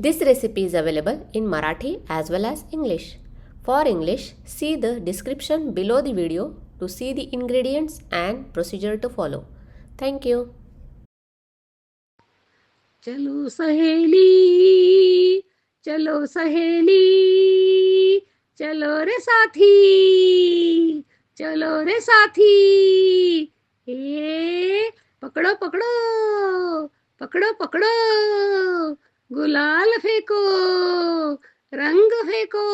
This recipe is available in Marathi as well as English. For English, see the description below the video to see the ingredients and procedure to follow. Thank you. चलो सहेली, चलो सहेली, चलो रे साथी, चलो रे साथी, हे पकड़ो पकड़ो, पकड़ो पकड़ो, गुलाल फेंको, रंग फेंको,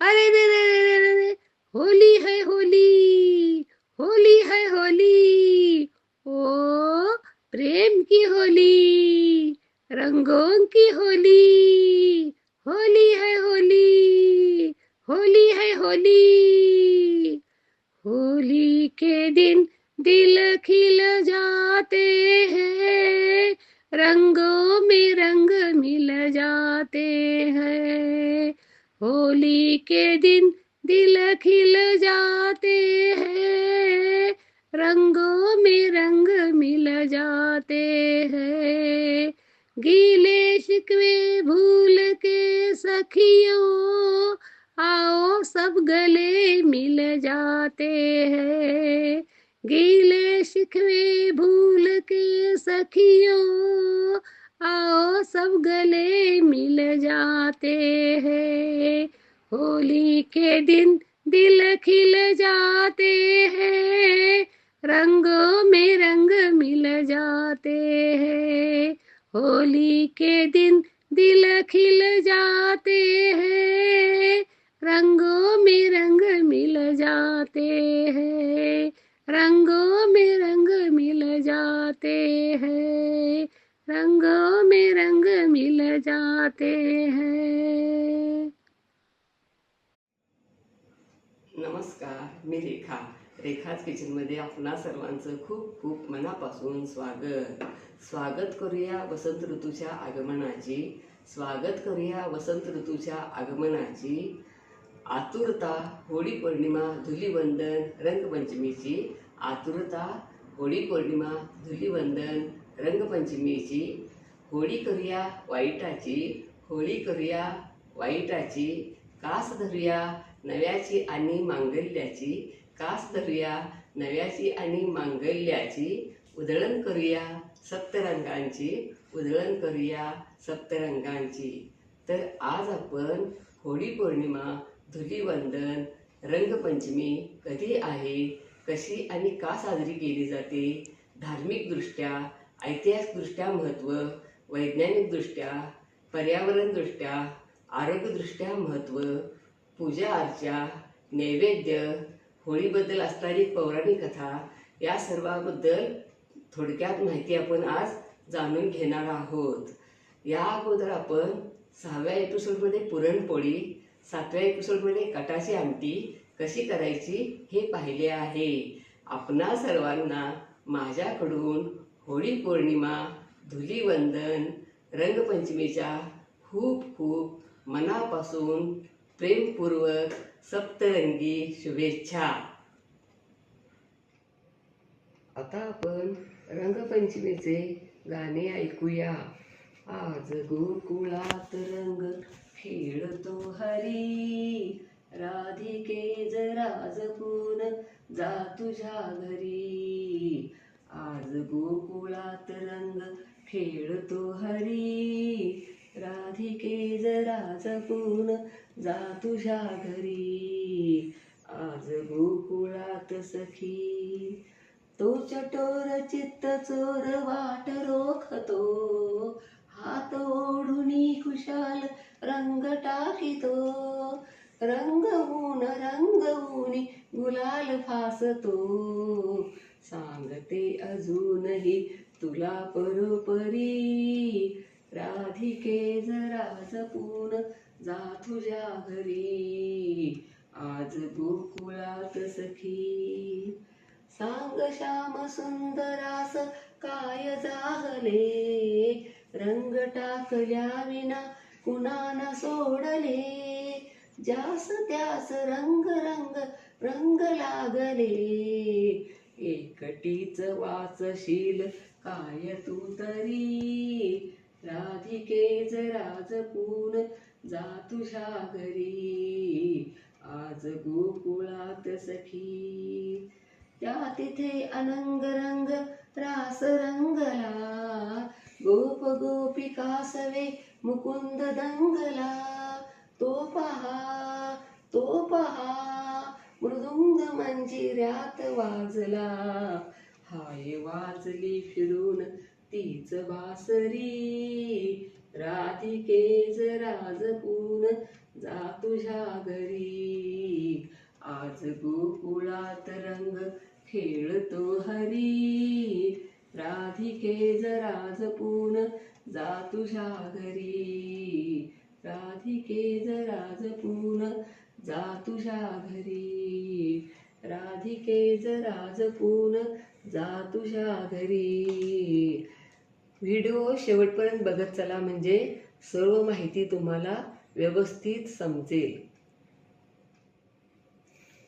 अरे रे रे रे रे रे, होली है होली, होली है होली, ओ प्रेम की होली, रंगों की होली, होली है होली, होली है होली, होली के दिन दिल खिल जाते हैं, रंगों में रंग मिल जाते हैं, होली के दिन दिल खिल जाते हैं, रंगों में रंग मिल जाते हैं, गीले शिकवे भूल के सखियों, आओ सब गले मिल जाते हैं, गीले शिकवे भूल के सखियों, आओ सब गले मिल जाते हैं, होली के दिन दिल खिल जाते हैं, रंगों में रंग मिल जाते हैं, होली के दिन दिल खिल जाते हैं, रंगों में रंग मिल जाते हैं, रंगों में रंग मिल जाते हैं, रंगों में रंग मिल जाते हैं. नमस्कार, मी रेखाच किचनमध्ये आपणा सर्वांचं खूप खूप मनापासून स्वागत करूया वसंत ऋतूच्या आगमनाची. स्वागत करूया वसंत ऋतूच्या आगमनाची. आतुरता होळी पौर्णिमा, धुलीवंदन, रंगपंचमीची. आतुरता होळी पौर्णिमा, धुलीवंदन, रंगपंचमीची. होळी करूया वाईटाची, होळी करूया वाईटाची. कास धरूया नव्याची आणि मांगल्याची, कास धरूया नव्याची आणि मांगल्याची. उधळण करूया सप्तरंगांची, उधळण करूया सप्तरंगांची. तर आज आपण होळी पौर्णिमा, धुलीवंदन, रंगपंचमी कधी आहे, कशी आणि का साजरी केली जाते, धार्मिकदृष्ट्या, ऐतिहासिकदृष्ट्या महत्त्व, वैज्ञानिकदृष्ट्या, पर्यावरणदृष्ट्या, आरोग्यदृष्ट्या महत्त्व, पूजा अर्चा, नैवेद्य, होळीबद्दल असणारी पौराणिक कथा, या सर्वाबद्दल थोडक्यात माहिती आपण आज जाणून घेणार आहोत. या अगोदर आपण 6व्या एपिसोडमध्ये पुरणपोळी, 7व्या एपिसोडमध्ये कटाची आमटी कशी करायची हे पाहिले आहे. आपणा सर्वांना माझ्याकडून होळी पौर्णिमा, धुलीवंदन, रंगपंचमीच्या खूप खूप मनापासून प्रेमपूर्वक सप्तरंगी शुभेच्छा. आता आपण रंगपंचमीचे गाणे ऐकूया. आज गोकुळात रंग खेळतो हरी, राधिके जरा जपून जा तुझ्या घरी. आज गोकुळात रंग खेळतो हरी, राधिके जरा जपून जा तुझ्या घरी. आज गोकुळात सखी तो चटोर चित्त चोर वाट रोखतो, हात ओढुनी खुशाल रंग टाकितो, रंगवूनी गुलाल फासतो. सांगते अजूनही तुला परोपरी, राधिके जरा जपून जा तुझ्या घरी. आज गोकुळात सखी सांग श्याम सुंदरास काय जाहले, रंग टाकल्या विना कुणाना सोडले, ज्यास त्यास रंग रंग रंग लागले, एकटीच वाचशील काय तू तरी, राधिके जरा जपून जा तुझ्या घरी, आज गोकुळात सखी. त्या तिथे अनंग रंग रास रंगला, गोप गोपिका सवे मुकुंद दंगला. तो पहा तो पहा मृदुंग मंजिऱ्यात वाजला, हाय वाजली फिरून तीच बासरी. राधिके जरा जपून जा तुझ्या घरी, आज गोकुळात रंग खेळतो हरी. राधिके जरा जपून जा तुझ्या घरी, राधिके जरा जपून जा तुझ्या घरी, राधिके जरा जपून जा तुझ्या घरी. व्हिडिओ शेवटपर्यंत बघत चला, म्हणजे सर्व माहिती तुम्हाला व्यवस्थित समजेल.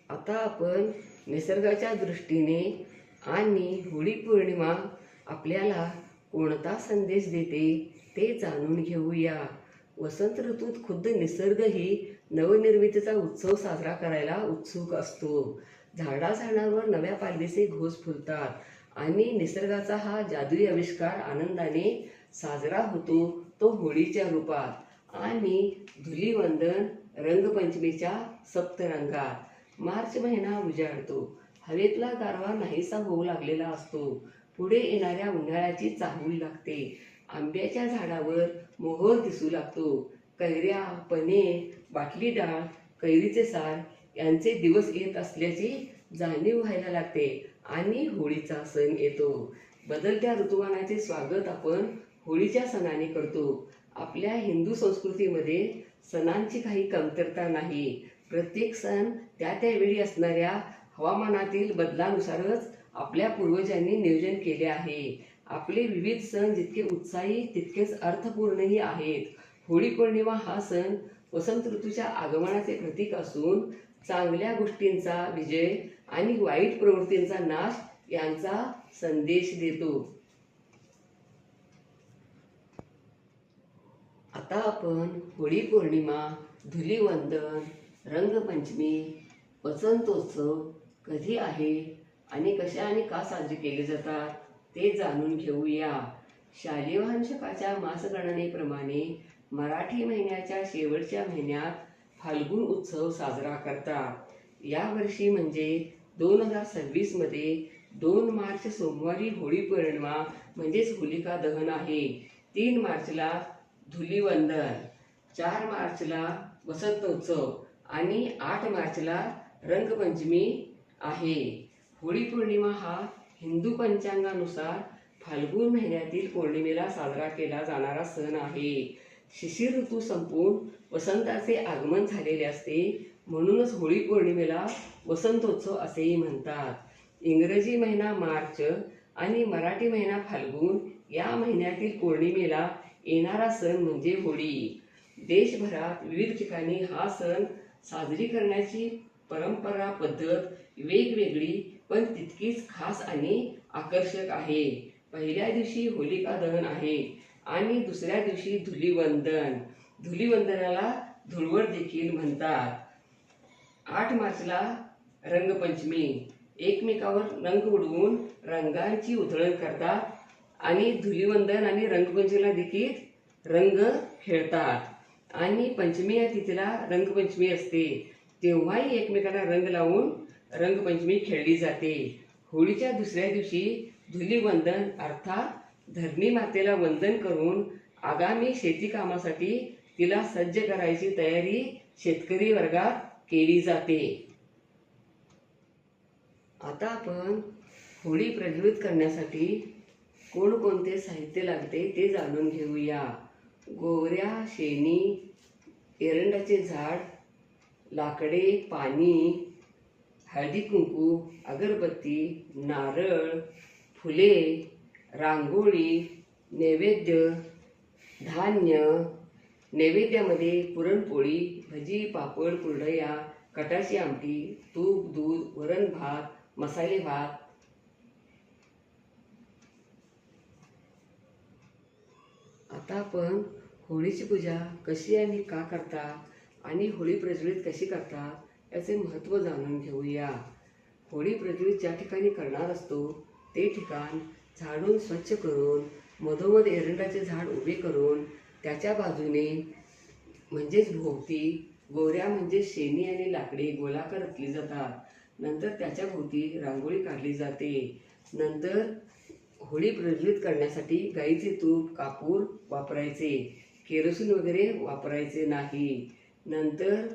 आता आपण निसर्गाच्या दृष्टीने आणि होळी पौर्णिमा आपल्याला कोणता संदेश देते ते जाणून घेऊया. वसंत ऋतूत खुद्द निसर्गही नवनिर्मितीचा उत्सव साजरा करायला उत्सुक असतो. झाडाझाडांवर नव्या पालवीचे घोस फुलतात आणि निसर्गाचा हा जादुई आविष्कार आनंदाने साजरा होतो, तो होळीच्या रूपात. आणि धुलीवंदन रंगपंचमीच्या सप्तरंगात. मार्च महिना उजाडतो, हवेतला गारवा नाहीसा होऊ लागलेला असतो. पुढे येणाऱ्या उन्हाळ्याची चाहूल लागते. आंब्याच्या झाडावर मोहर दिसू लागतो. कैऱ्या, पने, बाटली डाळ, कैरीचे सार यांचे दिवस येत असल्याची जाणीव व्हायला लागते आणि होळीचा सण येतो. बदलत्या ऋतुमानाचे स्वागत आपण होळीच्या सणाने करतो. आपल्या हिंदू संस्कृतीमध्ये सणांची काही कमतरता नाही. प्रत्येक सण त्या त्यावेळी असणाऱ्या हवामानातील बदलानुसारच आपल्या पूर्वजांनी नियोजन केले आहे. आपले विविध सण जितके उत्साही तितकेच अर्थपूर्णही आहेत. होळी पौर्णिमा हा सण वसंत ऋतूच्या आगमनाचे प्रतीक असून चांगल्या गोष्टींचा विजय आणि वाईट प्रवृत्तींचा नाश यांचा संदेश देतो. आता आपण होळी पौर्णिमा, धुलीवंदन, रंगपंचमी, वसंतोत्सव कधी आहे आणि कशा आणि का साजरे केले जातात ते जाणून घेऊया. शालेय वांशकाच्या मासगणनेप्रमाणे मराठी महिन्याच्या शेवटच्या महिन्यात फाल्गुन उत्सव साजरा करतात. यावर्षी म्हणजे 2026 मध्ये 2 मार्च सोमवारी होळी पौर्णिमा म्हणजेच होलिका दहन आहे. 3 मार्चला धुलीवंदन, 4 मार्चला वसंतोत्सव आणि 8 मार्चला रंगपंचमी आहे. होळी पौर्णिमा हा हिंदू पंचांगानुसार फाल्गुन महिन्यातील पौर्णिमेला साजरा केला जाणारा सण आहे. शिशिर ऋतू संपून वसंताचे आगमन झालेले असते, म्हणूनच होळी पौर्णिमेला वसंतोत्सव असेही म्हणतात. इंग्रजी महिना मार्च आणि मराठी महिना फाल्गुन या महिन्यातील पौर्णिमेला येणारा सण म्हणजे होळी. देशभरात विविध ठिकाणी हा सण साजरी करण्याची परंपरा पद्धत वेगवेगळी पण तितकीच खास आणि आकर्षक आहे. पहिल्या दिवशी होलिका दहन आहे आणि दुसऱ्या दिवशी धुलीवंदन. धुलीवंदनाला धुळवड देखील म्हणतात. 8 मार्चला रंगपंचमी. एकमेकावर रंग उडवून रंगांची उधळण करतात आणि धुलीवंदन आणि रंगपंचमीला देखील रंग खेळतात. आणि पंचमी या तिथीला रंगपंचमी असते, तेव्हाही एकमेकांना रंग लावून रंगपंचमी खेळली जाते. होळीच्या दुसऱ्या दिवशी धुलीवंदन अर्थात धरणी मातेला वंदन करून आगामी शेती कामासाठी तिला सज्ज करायची तयारी शेतकरी वर्गात केली जाते. आता आपण होळी प्रज्वलित करण्यासाठी कोणकोणते साहित्य लागते ते जाणून घेऊया. गोवऱ्या, शेणी, एरंडाचे झाड, लाकडे, पाणी, हळदी कुंकू, अगरबत्ती, नारळ, फुले, रांगोळी, नैवेद्य, धान्य. नैवेद्यामध्ये पुरणपोळी, भजी, पापड, कुरडया, कटाची आमटी, तूप, दूध, वरण भात, मसाले भात. आता आपण होळीची पूजा कशी आणि का करतात आणि होळी प्रज्वलित कशी करतात याचे महत्त्व जाणून घेऊया. होळी प्रज्वलित ज्या ठिकाणी करणार असतो ते ठिकाण झाडून स्वच्छ करून मधोमध एरंडाचे झाड उभे करून त्याच्या बाजूने म्हणजेच भोवती गोऱ्या म्हणजे शेणी आणि लाकडी गोलाकार रचली जातात. नंतर त्याच्या भोवती रांगोळी काढली जाते. नंतर होळी प्रज्वलित करण्यासाठी गाईचे तूप कापूर वापरायचे, केरोसिन वगैरे वापरायचे नाही. नंतर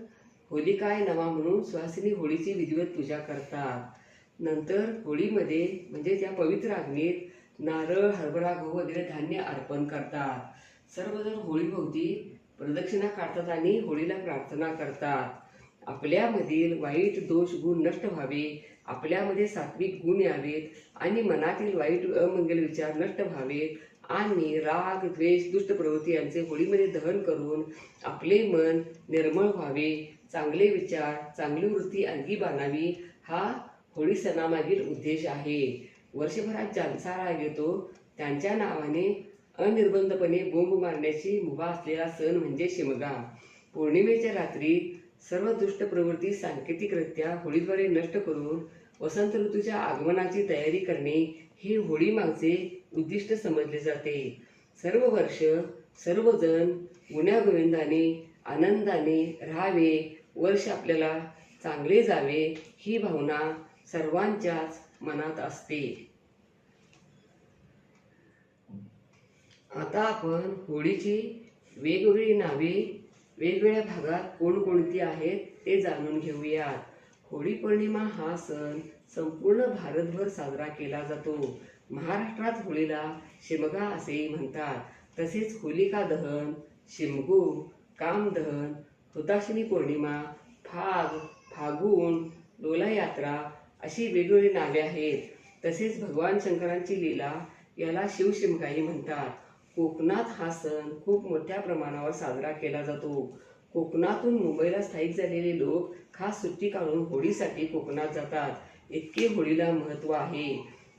होलिकाय नवा म्हणून सुवासिनी होळीची विधिवत पूजा करतात. नंतर होळीमध्ये म्हणजे त्या पवित्र अग्नीत नारळ हरभरा गहू वगैरे धान्य अर्पण करतात. सर्वजण होळीभोवती प्रदक्षिणा काढतात आणि होळीला प्रार्थना करतात. आपल्यामधील वाईट दोष गुण नष्ट व्हावे, आपल्यामध्ये सात्विक गुण यावेत आणि मनातील वाईट अमंगल विचार नष्ट व्हावेत आणि राग द्वेष दुष्ट प्रवृत्ती यांचे होळीमध्ये दहन करून आपले मन निर्मळ व्हावे, चांगले विचार चांगली वृत्ती अंगी बाणावी हा होळी सणामागील उद्देश आहे. वर्षभरात ज्यांचा राग येतो त्यांच्या नावाने अनिर्बंधपणे बोंब मारण्याची मुभा असलेला सण म्हणजे शिमगा. पौर्णिमेच्या रात्री सर्व दुष्ट प्रवृत्ती सांकेतिकरित्या होळीद्वारे नष्ट करून वसंत ऋतूच्या आगमनाची तयारी करणे हे होळी मागचे उद्दिष्ट समजले जाते. सर्व वर्ष सर्वजण गुण्यागोविंदाने आनंदाने राहावे, वर्ष आपल्याला चांगले जावे ही भावना सर्वांच्याच मनात असते. आता आपण होळीची वेगवेगळी नावे वेगवेगळ्या भागात कोणकोणती आहेत ते जाणून घेऊयात. होळी पौर्णिमा हा सण संपूर्ण भारतभर साजरा केला जातो. महाराष्ट्रात होळीला शिमगा असेही म्हणतात. तसेच होलिका दहन, शिमगो, कामदहन, हुताशनी पौर्णिमा, फाग, फागुन, डोला यात्रा अशी वेगवेगळी नावे आहेत. तसेच भगवान शंकरांची लीला याला शिवशिमगाही म्हणतात. कोकणात हा सण खूप मोठ्या प्रमाणावर साजरा केला जातो. कोकणातून मुंबईला स्थायिक झालेले लोक खास सुट्टी काढून होळीसाठी कोकणात जातात. इतके होळीला महत्त्व आहे.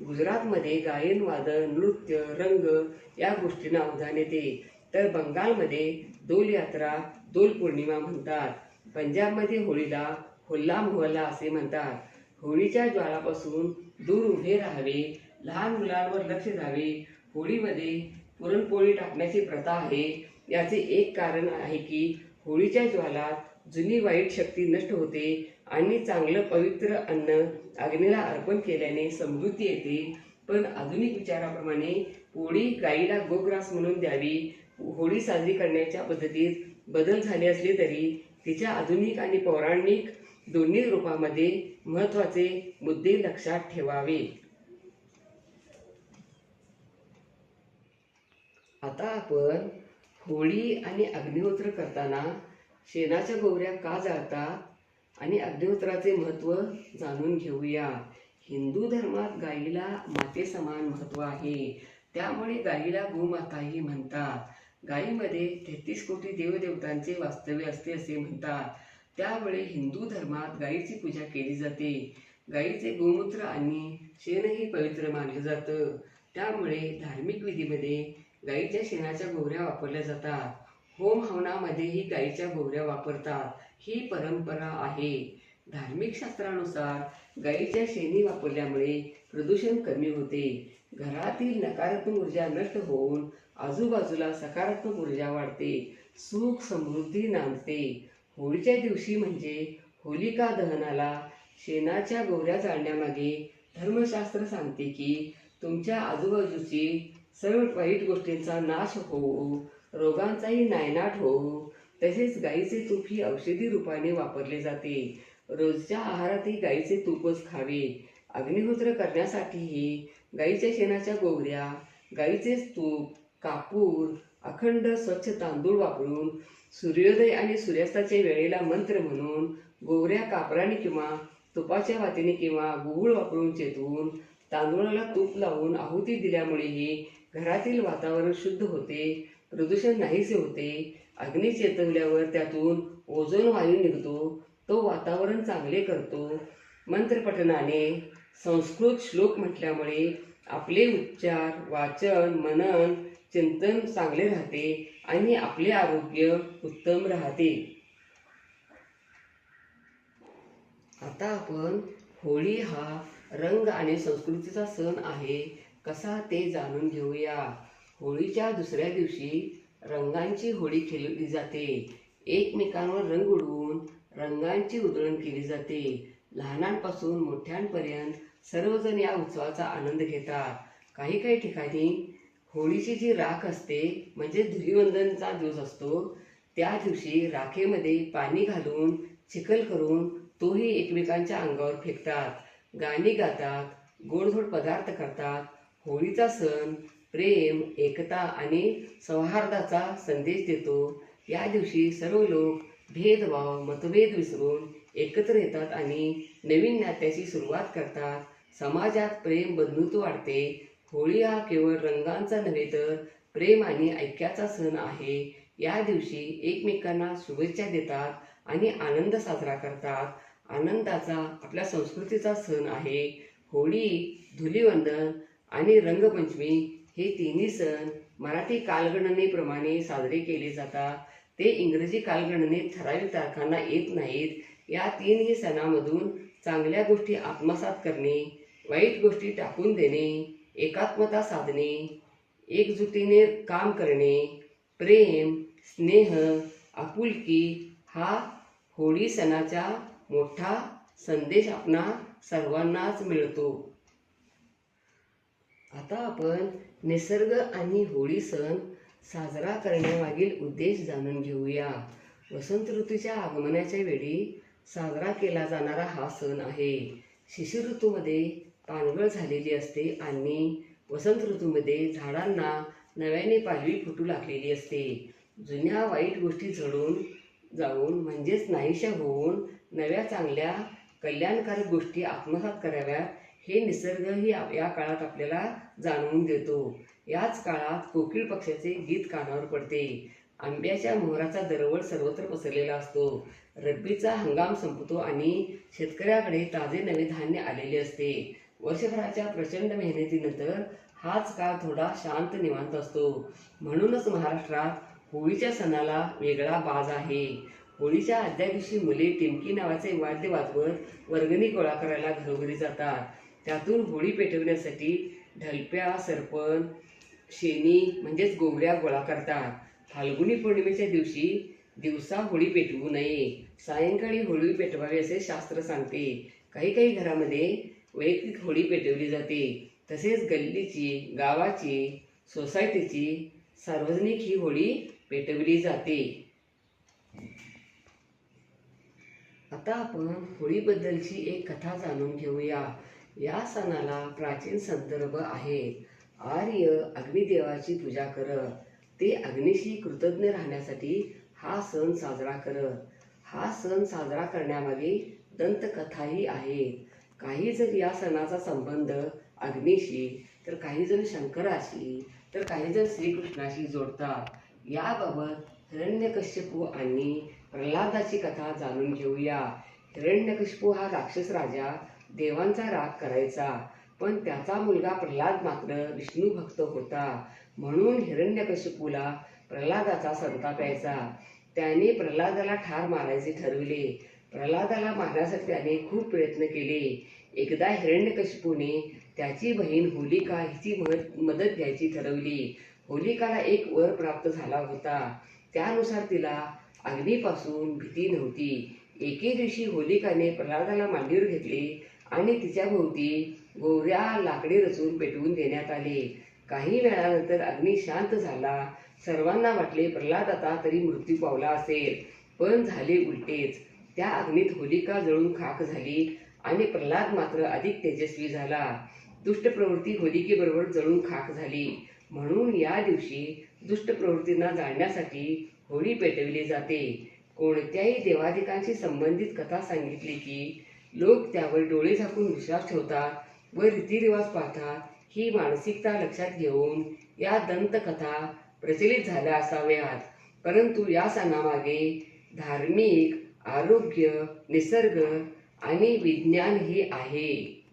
गुजरातमध्ये गायन वादन नृत्य रंग या गोष्टींना अवधान येते. तर बंगालमध्ये दोल यात्रा दोल पौर्णिमा म्हणतात. पंजाबमध्ये होळीला होल्ला मोहल्ला असे म्हणतात. होळीच्या ज्वाळापासून दूर उभे राहावे, लहान मुलांवर लक्ष द्यावे. होळीमध्ये पुरणपोळी टाकण्याची प्रथा आहे. याचे एक कारण आहे की होळीच्या ज्वालात जुनी वाईट शक्ती नष्ट होते आणि चांगलं पवित्र अन्न अग्नीला अर्पण केल्याने समृद्धी येते. पण आधुनिक विचाराप्रमाणे पोळी गाईला गोग्रास म्हणून द्यावी. होळी साजरी करण्याच्या पद्धतीत बदल झाले असले तरी तिच्या आधुनिक आणि पौराणिक दोन्ही रूपामध्ये महत्त्वाचे मुद्दे लक्षात ठेवावे. आता आपण होळी आणि अग्निहोत्र करताना शेणाच्या गोवऱ्या का जाळतात आणि अग्निहोत्राचे महत्त्व जाणून घेऊया. हिंदू धर्मात गायीला मातेसमान महत्त्व आहे. त्यामुळे गायीला गोमाताही म्हणतात. गायीमध्ये 33 कोटी देवदेवतांचे वास्तव्य असते असे म्हणतात. त्यामुळे हिंदू धर्मात गायीची पूजा केली जाते. गायीचे गोमूत्र आणि शेणही पवित्र मानलं जातं. त्यामुळे धार्मिक विधीमध्ये गायीच्या शेणाच्या गोवऱ्या वापरल्या जातात. होम हवनामध्येही गायीच्या गोवऱ्या वापरतात. ही परंपरा आहे. धार्मिक शास्त्रानुसार गायीच्या शेणी वापरल्यामुळे प्रदूषण कमी होते. घरातील नकारात्मक ऊर्जा नष्ट होऊन आजूबाजूला सकारात्मक ऊर्जा वाढते. सुख समृद्धी नांदते. होळीच्या दिवशी म्हणजे होलिका दहनाला शेणाच्या गोवऱ्या जाळण्यामागे धर्मशास्त्र सांगते की तुमच्या आजूबाजूची सर्व वाईट गोष्टींचा नाश होवो, रोगांचाही नायनाट होवो. तसेच गाईचे तूप ही औषधी रूपाने वापरले जाते. रोजच्या आहारातही गाईचे तूपच खावे. अग्निहोत्र करण्यासाठीही गाईच्या शेणाच्या गोवऱ्या, गाईचे तूप, कापूर, अखंड स्वच्छ तांदूळ वापरून सूर्योदय आणि सूर्यास्ताच्या वेळेला मंत्र म्हणून गोवऱ्या कापराने किंवा तुपाच्या वातीने किंवा गुळ वापरून चेतवून तांदूळाला तूप लावून आहुती दिल्यामुळेही घरातील वातावरण शुद्ध होते, प्रदूषण नाहीसे होते. अग्नी चेतवल्यावर त्यातून ओझोन वायू निघतो, तो वातावरण चांगले करतो. मंत्रपठनाने संस्कृत श्लोक म्हटल्यामुळे आपले उच्चार, वाचन, मनन, चिंतन चांगले राहते आणि आपले आरोग्य उत्तम राहते. आता आपण होळी हा रंग आणि संस्कृतीचा सण आहे कसा ते जाणून घेऊया. होळीच्या दुसऱ्या दिवशी रंगांची होळी खेळली जाते. एकमेकांवर रंग उडवून रंगांची उधळण केली जाते. लहानांपासून मोठ्यांपर्यंत सर्वजण या उत्सवाचा आनंद घेतात. काही काही ठिकाणी होळीची जी राख असते म्हणजे धुलीवंदनचा दिवस असतो, त्या दिवशी राखेमध्ये पाणी घालून चिखल करून तोही एकमेकांच्या अंगावर फेकतात. गाणी गातात, गोडधोड पदार्थ करतात. होळीचा सण प्रेम, एकता आणि सौहार्दाचा संदेश देतो. या दिवशी सर्व लोक भेदभाव, मतभेद विसरून एकत्र येतात आणि नवीन नात्याची सुरुवात करतात. समाजात प्रेम, बंधुत्व वाढते. होळी हा केवळ रंगांचा नव्हे तर प्रेम आणि ऐक्याचा सण आहे. या दिवशी एकमेकांना शुभेच्छा देतात आणि आनंद साजरा करतात. आनंदाचा आपल्या संस्कृतीचा सण आहे. होळी, धुलीवंदन आणि रंगपंचमी हे तिन्ही सण मराठी कालगणनेप्रमाणे साजरे केले जातात. ते इंग्रजी कालगणनेत ठराविक तारखांना येत नाहीत. या तीनही सणामधून चांगल्या गोष्टी आत्मसात करणे, वाईट गोष्टी टाकून देणे, एकात्मता साधणे, एकजुटीने काम करणे, प्रेम, स्नेह, आपुलकी हा होळी सणाचा मोठा संदेश आपणा सर्वांनाच मिळतो. आता आपण निसर्ग आणि होळी सण साजरा करण्यामागील उद्देश जाणून घेऊया. वसंत ऋतूच्या आगमनाच्या वेळी साजरा केला जाणारा हा सण आहे. शिशिर ऋतूमध्ये पानगळ झालेली असते आणि वसंत ऋतूमध्ये झाडांना नव्याने पालवी फुटू लागलेली असते. जुन्या वाईट गोष्टी झडून जाऊन म्हणजेच नाहीशा होऊन नव्या चांगल्या कल्याणकारक गोष्टी आत्मसात कराव्यात हे निसर्गही या काळात आपल्याला जाणवून देतो. याच काळात कोकिळ पक्ष्याचे गीत कानावर पडते. आंब्याच्या मोहराचा दरवळ सर्वत्र पसरलेला असतो. रब्बीचा हंगाम संपतो आणि शेतकऱ्याकडे ताजे नवे धान्य आलेले असते. वर्षभराच्या प्रचंड मेहनतीनंतर हाच काळ थोडा शांत निवांत असतो. म्हणूनच महाराष्ट्रात होळीच्या सणाला वेगळा बाज आहे. होळीच्या आदल्या दिवशी मुले टिमकी नावाचे वाद्य वाजवत वर्गणी गोळा करायला घरोघरी जातात. त्यातून होळी पेटवण्यासाठी ढलप्या, सरपण, शेणी म्हणजेच गोवऱ्या गोळा करतात. फाल्गुनी पौर्णिमेच्या दिवशी दिवसा होळी पेटवू नये, सायंकाळी होळी पेटवावी असे शास्त्र सांगते. काही काही घरामध्ये वैयक्तिक होळी पेटवली जाते. तसेच गल्लीची, गावाची, सोसायटीची, सार्वजनिक ही होळी पेटवली जाते. आता आपण होळीबद्दलची एक कथा जाणून घेऊया. या सणाला प्राचीन संदर्भ आहे. आर्य अग्निदेवाची पूजा करत, ते अग्नीशी कृतज्ञ राहण्यासाठी हा सण साजरा करत. हा सण साजरा करण्यामागे दंतकथाही आहे. काही जर या सणाचा संबंध अग्नीशी, तर काही जण शंकराशी, तर काही जण श्रीकृष्णाशी जोडतात. याबाबत हिरण्यकश्यपू आणि प्रल्हादाची कथा जाणून घेऊया. हिरण्यकश्यपू हा राक्षस राजा देवांचा राग करायचा, पण त्याचा मुलगा प्रल्हाद मात्र विष्णू भक्त होता. म्हणून हिरण्यकश्यपूला प्रल्हादाचा संताप यायचा. त्याने प्रल्हादाला ठार मारायचे ठरविले. प्रल्हादाला मारण्यासाठी त्याने खूप प्रयत्न केले. एकदा हिरण्यकश्यपूने त्याची बहीण होलिका हिची मदत घ्यायची ठरवली. होलिकाला एक वर प्राप्त झाला होता. त्यानुसार तिला अग्नीपासून भीती नव्हती. एके दिवशी होलिकाने प्रल्हादाला मांडीवर घेतले आणि तिच्या भोवती गोवऱ्या लाकडे रचून पेटवून देण्यात आले. काही वेळानंतर अग्नी शांत झाला. सर्वांना वाटले प्रल्हाद आता तरी मृत्यू पावला असेल, पण झाले उलटेच. त्या अग्नीत होलिका जळून खाक झाली आणि प्रल्हाद मात्र अधिक तेजस्वी झाला. दुष्ट प्रवृत्ती होलिकेबरोबर जळून खाक झाली. म्हणून या दिवशी दुष्ट प्रवृत्तींना जाळण्यासाठी होळी पेटविली जाते. कोणत्याही देवाधिकांशी संबंधित कथा सांगितली की लोक त्यावर डोळे झाकून विश्वास ठेवतात व रीतिरिवाज पाळतात. ही मानसिकता लक्षात घेऊन या दंतकथा प्रचलित झाल्या असाव्यात. परंतु या सणामागे धार्मिक, आरोग्य, निसर्ग आणि विज्ञान हे आहे.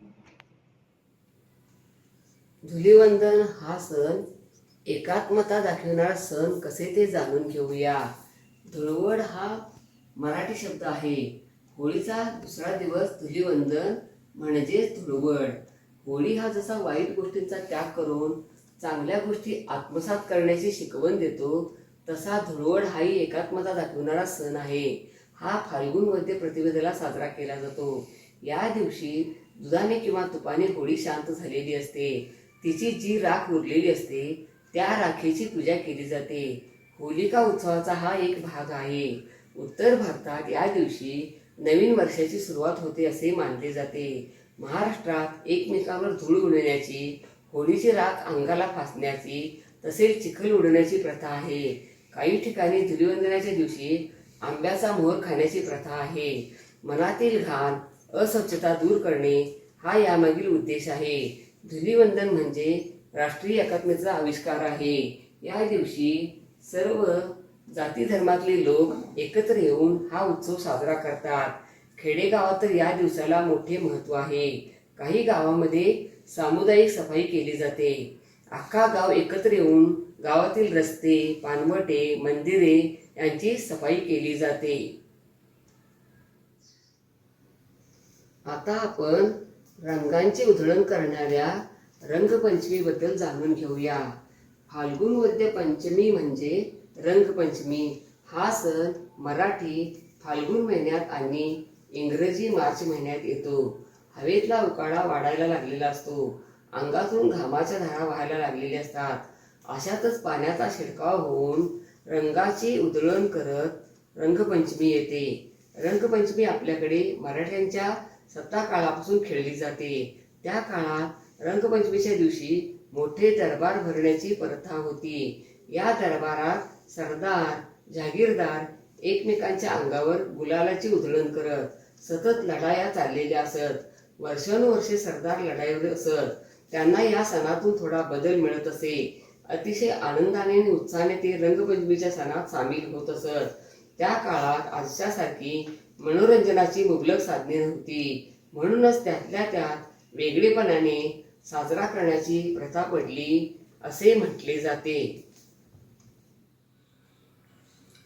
धुलिवंदन हा सण एकात्मता दाखविणारा सण कसे ते जाणून घेऊया. धुळवड हा मराठी शब्द आहे. होळीचा दुसरा दिवस धुलिवंदन म्हणजेच धुळवड. होळी हा जसा वाईट गोष्टींचा त्याग करून चांगल्या गोष्टी आत्मसात करण्याची शिकवण देतो, तसा धुळवड हाही एकात्मता दाखविणारा सण आहे. हा फाल्गुन वद्य प्रतिपदेला साजरा केला जातो. या दिवशी दुधाने किंवा तुपाने होळी शांत झालेली असते. तिची जी राख उरलेली असते त्या राखेची पूजा केली जाते. होलिका उत्सवाचा हा एक भाग आहे. उत्तर भारतात या दिवशी नवीन वर्षाची सुरुवात होते असे मानले जाते. महाराष्ट्रात एकमेकांवर धूळ उडवण्याची, होळीची राख अंगाला फासण्याची तसेच चिखल उडवण्याची प्रथा आहे. काही ठिकाणी धुलिवंदनाच्या दिवशी आंब्याचा मोहर खाण्याची प्रथा आहे. मनातील घाण, अस्वच्छता दूर करणे हा यामागील उद्देश आहे. धुलिवंदन म्हणजे राष्ट्रीय एकात्मतेचा आविष्कार आहे. या दिवशी सर्व जाती धर्मातले लोक एकत्र येऊन हा उत्सव साजरा करतात. खेडेगावात तर या दिवसाला मोठे महत्त्व आहे. काही गावामध्ये सामुदायिक सफाई केली जाते. अख्खा गाव एकत्र येऊन गावातील रस्ते, पानवटे, मंदिरे यांची सफाई केली जाते. आता आपण रंगांची उधळण करणाऱ्या रंगपंचमीबद्दल जाणून घेऊया. फाल्गुन वद्य पंचमी म्हणजे रंगपंचमी. हा सण मराठी फाल्गुन महिन्यात आणि इंग्रजी मार्च महिन्यात येतो. हवेतला उकाडा वाढायला लागलेला असतो. अंगातून घामाच्या धारा व्हायला लागलेल्या असतात. अशातच पाण्याचा शिडकाव होऊन रंगाची उधळण करत रंगपंचमी येते. रंगपंचमी आपल्याकडे मराठ्यांच्या सत्ता काळापासून खेळली जाते. त्या काळात रंगपंचमीच्या दिवशी मोठे दरबार भरण्याची प्रथा होती. या दरबारात सरदार, जहागीरदार एकमेकांच्या अंगावर गुलालाची उधळण करत सतत लढाया चाललेल्या असत. वर्षानुवर्षे सरदार लढाईवर असत. त्यांना या सणातून थोडा बदल मिळत असे. अतिशय आनंदाने आणि उत्साहाने ते रंगपंचमीच्या सणात सामील होत असत. त्या काळात आजच्यासारखी मनोरंजनाची मुबलक साधने नव्हती. म्हणूनच त्यातल्या त्यात वेगळेपणाने साजरा करण्याची प्रथा पडली असे म्हटले जाते.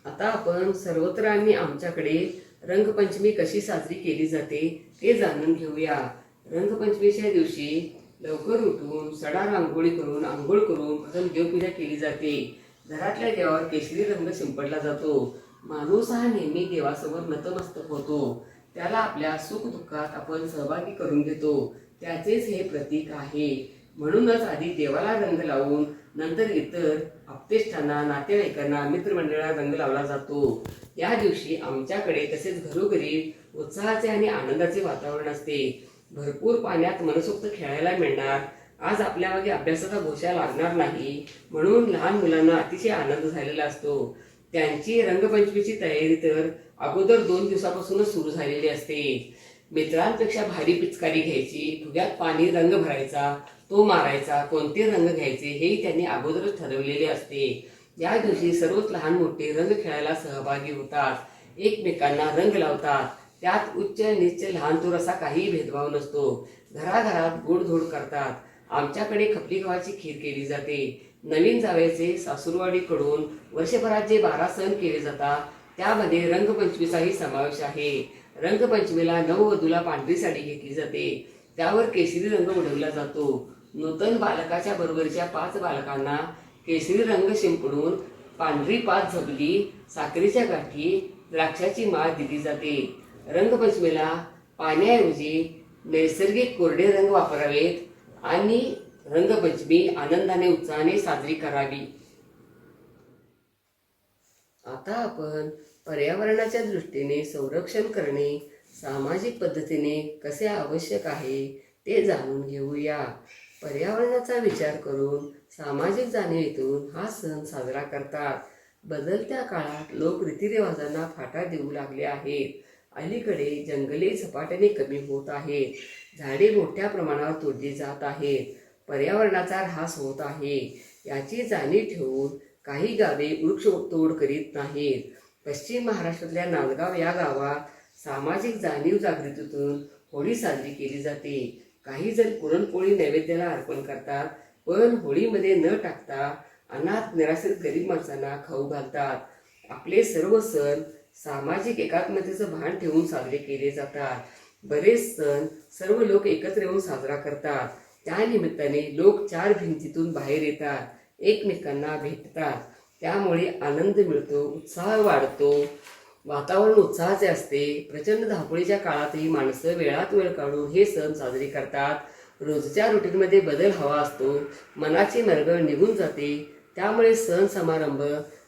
आता आपण सर्वत्र आणि आमच्याकडे रंगपंचमी कशी साजरी केली जाते ते जाणून घेऊया. रंगपंचमीच्या दिवशी लवकर उठून सडा रांगोळी करून आंघोळ करून प्रथम देवपूजा केली जाते. घरातल्या देवावर केशरी रंग शिंपडला जातो. माणूस हा नेहमी देवासमोर नतमस्तक होतो. त्याला आपल्या सुख दुःखात आपण सहभागी करून घेतो. त्याचेच हे प्रतीक आहे. म्हणूनच आधी देवाला रंग लावून नंतर इतर आप्तेष्टांना, नातेवाईकांना, मित्रमंडळाला रंग लावला जातो. या दिवशी आमच्याकडे तसेच घरोघरी उत्साहाचे आणि आनंदाचे वातावरण असते. भरपूर पाण्यात मनसोक्त खेळायला मिळणार. आज आपल्या मागे अभ्यासाचा बोजा लागणार नाही म्हणून लहान मुलांना अतिशय आनंद झालेला असतो. त्यांची रंगपंचमीची तयारी तर अगोदर 2 दिवसापासूनच सुरू झालेली असते. मित्रांपेक्षा भारी पिचकारी घ्यायची, फुग्यात पाणी रंग भरायचा, तो मारायचा, कोणते रंग घ्यायचे हेही त्यांनी अगोदरच ठरवलेले असते. या दिवशी सर्वच लहान मोठे रंग खेळायला सहभागी होतात. एकमेकांना रंग लावतात. त्यात उच्च नीच लहान थोर असा काही भेदभाव नसतो. घराघरात गोडधोड करतात. आमच्याकडे खपली गव्हाची खीर केली जाते. नवीन जावयाचे सासूरवाडीकडून वर्षभरात जे 12 सण केले जातात त्यामध्ये रंगपंचमीचाही समावेश आहे. रंगपंचमीला नववधूला पांढरी साडी घेतली जाते. त्यावर केशरी रंग उडवला जातो. नूतन बालकाच्या बरोबरच्या 5 बालकांना केशरी रंग शिंपडून पांढरी 5 झबली, साखरेच्या गाठी, द्राक्षाची माळ दिली जाते. रंगपंचमीला पाण्याऐवजी नैसर्गिक कोरडे रंग वापरावेत आणि रंगपंचमी आनंदाने उत्साहाने साजरी करावी. आता आपण पर्यावरणाच्या दृष्टीने संरक्षण करणे सामाजिक पद्धतीने कसे आवश्यक आहे ते जाणून घेऊया. पर्यावरणाचा विचार करून सामाजिक जाणीवेतून हा सण साजरा करतात. बदलत्या काळात लोक रीतिरिवाजांना फाटा देऊ लागले आहेत. अलीकडे जंगले झपाट्याने कमी होत आहेत. झाडे मोठ्या प्रमाणावर तोडली जात आहेत. पर्यावरणाचा ऱ्हास होत आहे. याची जाणीव ठेवून काही गावे वृक्षतोड करीत नाहीत. पश्चिम महाराष्ट्रातल्या नांदगाव या गावात सामाजिक जाणीव जागृतीतून होळी साजरी केली जाते. काही जण पुरणपोळी नैवेद्याला अर्पण करतात, पण होळीमध्ये न टाकता अनाथ निराश्रित गरीब माणसांना खाऊ घालतात. आपले सर्व सण सामाजिक एकात्मतेचं भान ठेवून साजरे केले जातात. बरेच सण सर्व लोक एकत्र येऊन साजरा करतात. त्या निमित्ताने लोक चार भिंतीतून बाहेर येतात, एकमेकांना भेटतात. त्यामुळे आनंद मिळतो, उत्साह वाढतो, वातावरण उत्साहाचे असते. प्रचंड धावपळीच्या काळातही माणसं वेळात वेळ काढून हे सण साजरे करतात. रोजच्या रुटीनमध्ये बदल हवा असतो, मनाची मरगळ निघून जाते. त्यामुळे सण समारंभ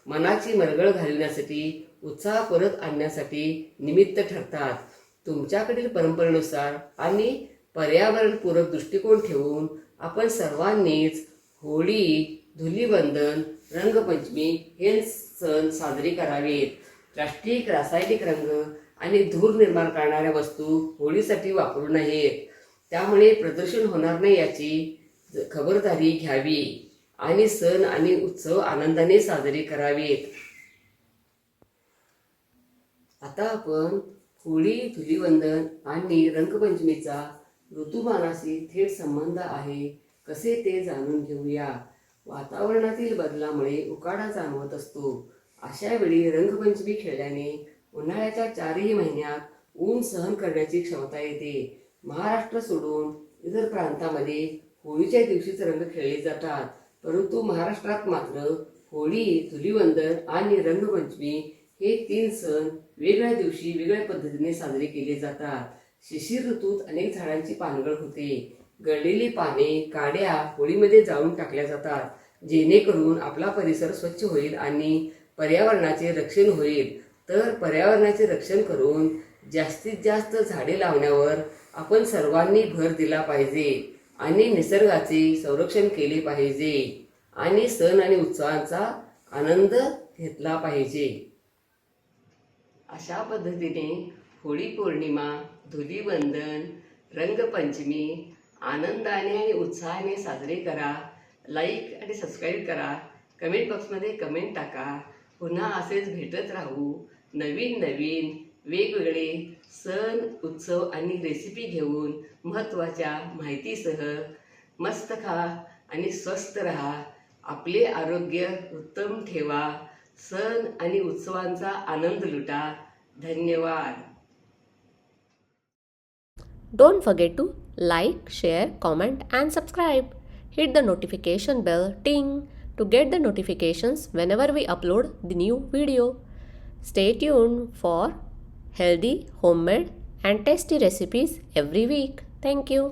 मनाची मरगळ घालवण्यासाठी, उत्साह परत आणण्यासाठी निमित्त ठरतात. तुमच्याकडील परंपरेनुसार आणि पर्यावरणपूरक दृष्टिकोन ठेवून आपण सर्वांनीच होळी, धुलीवंदन, रंगपंचमी हे सण साजरे करावेत. प्लास्टिक, रासायनिक रंग आणि धूर निर्माण करणाऱ्या वस्तू होळीसाठी वापरू नयेत. त्यामुळे प्रदूषण होणार नाही याची खबरदारी घ्यावी आणि सण आणि उत्सव आनंदाने साजरे करावेत. आता आपण होळी, धुलीवंदन आणि रंगपंचमीचा ऋतुमानाशी थेट संबंध आहे कसे ते जाणून घेऊया. वातावरणातील बदलामुळे उकाडा जाणवत असतो. अशा वेळी रंगपंचमी खेळल्याने उन्हाळ्याच्या 4ही महिन्यात ऊन सहन करण्याची क्षमता येते. महाराष्ट्र सोडून इतर प्रांतामध्ये होळीच्या दिवशीच रंग खेळले जातात, परंतु महाराष्ट्रात मात्र होळी, धुलीवंदन आणि रंगपंचमी हे 3 सण वेगळ्या दिवशी वेगळ्या पद्धतीने साजरे केले जातात. शिशिर ऋतूत अनेक झाडांची पानगळ होते. गळलेली पाने, काड्या होळीमध्ये जाळून टाकल्या जातात, जेणेकरून आपला परिसर स्वच्छ होईल आणि पर्यावरणाचे रक्षण होईल. तर पर्यावरणाचे रक्षण करून जास्तीत जास्त झाडे लावण्यावर आपण सर्वांनी भर दिला पाहिजे आणि निसर्गाचे संरक्षण केले पाहिजे आणि सण आणि उत्सवांचा आनंद घेतला पाहिजे. अशा पद्धतीने होळी पौर्णिमा, धुलीवंदन, रंगपंचमी आनंदाने आणि उत्साहाने साजरे करा. लाईक आणि सबस्क्राईब करा. कमेंट बॉक्समध्ये कमेंट टाका. पुन्हा असेच भेटत राहू. नवीन नवीन वेगवेगळे सण, उत्सव आणि रेसिपी घेऊन महत्त्वाच्या माहितीसह. मस्त खा आणि स्वस्थ राहा. आपले आरोग्य उत्तम ठेवा. सण आणि उत्सवांचा आनंद लुटा. धन्यवाद. Don't forget to like, share, comment and subscribe. Hit the notification bell ting to get the notifications whenever we upload the new video. Stay tuned for healthy, homemade and tasty recipes every week. Thank you.